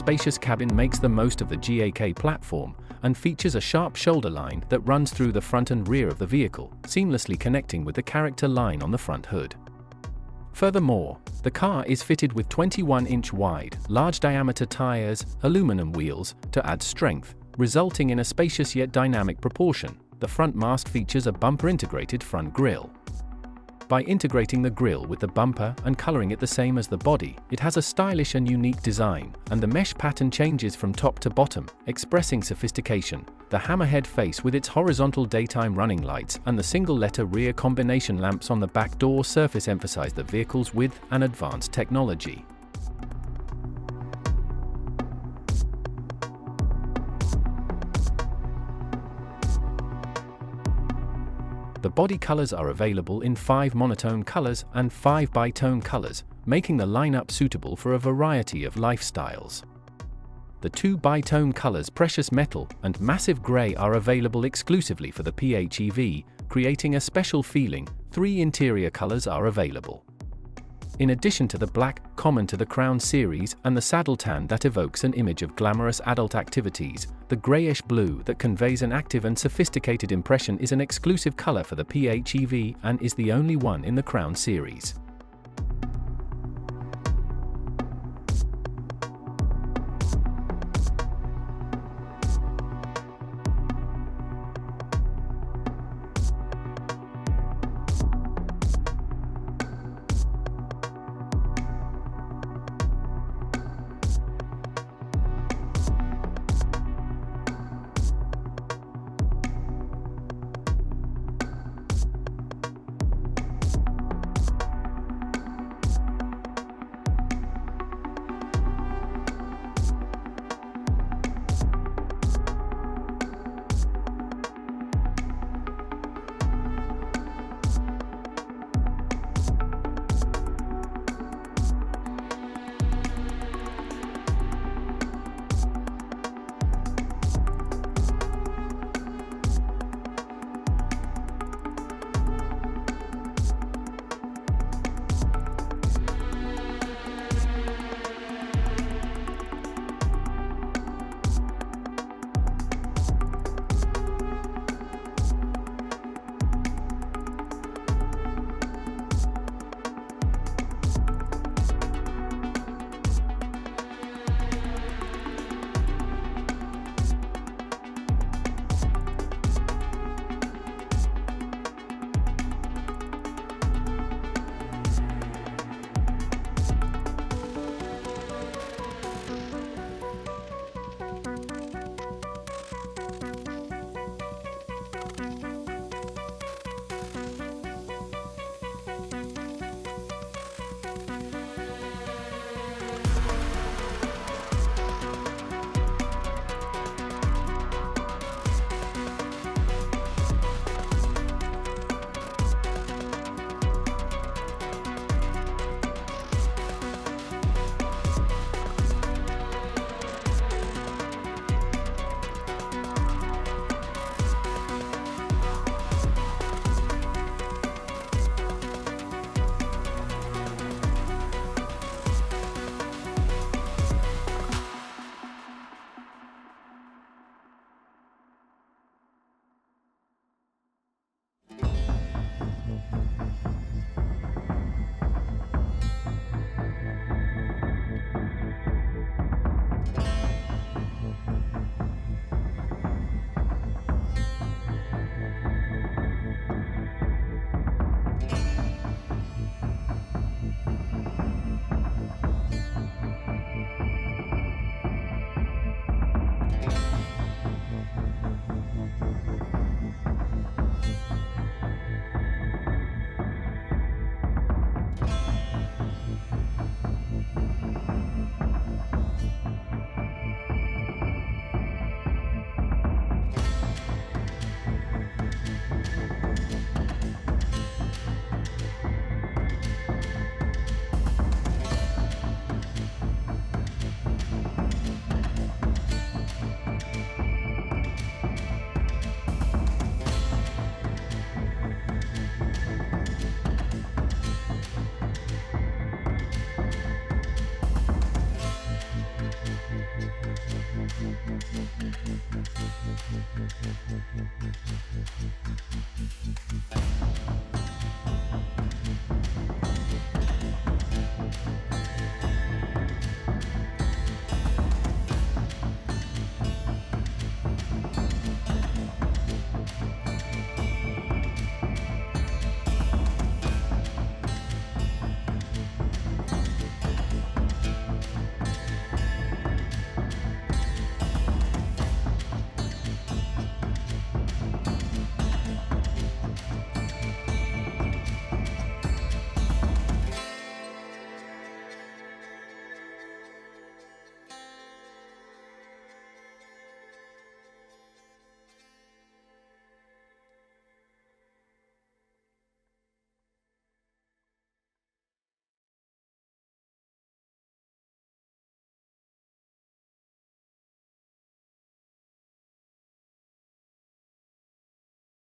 spacious cabin makes the most of the GAK platform and features a sharp shoulder line that runs through the front and rear of the vehicle, seamlessly connecting with the character line on the front hood. Furthermore, the car is fitted with 21-inch wide, large-diameter tires, aluminum wheels, to add strength, resulting in a spacious yet dynamic proportion. The front mast features a bumper-integrated front grille. By integrating the grille with the bumper and coloring it the same as the body, it has a stylish and unique design, and the mesh pattern changes from top to bottom, expressing sophistication. The hammerhead face with its horizontal daytime running lights and the single-letter rear combination lamps on the back door surface emphasize the vehicle's width and advanced technology. The body colors are available in 5 monotone colors and 5 bitone colors, making the lineup suitable for a variety of lifestyles. The 2 bitone colors, precious metal and massive gray, are available exclusively for the PHEV, creating a special feeling. 3 interior colors are available. In addition to the black, common to the Crown series, and the saddle tan that evokes an image of glamorous adult activities, the grayish blue that conveys an active and sophisticated impression is an exclusive color for the PHEV and is the only one in the Crown series.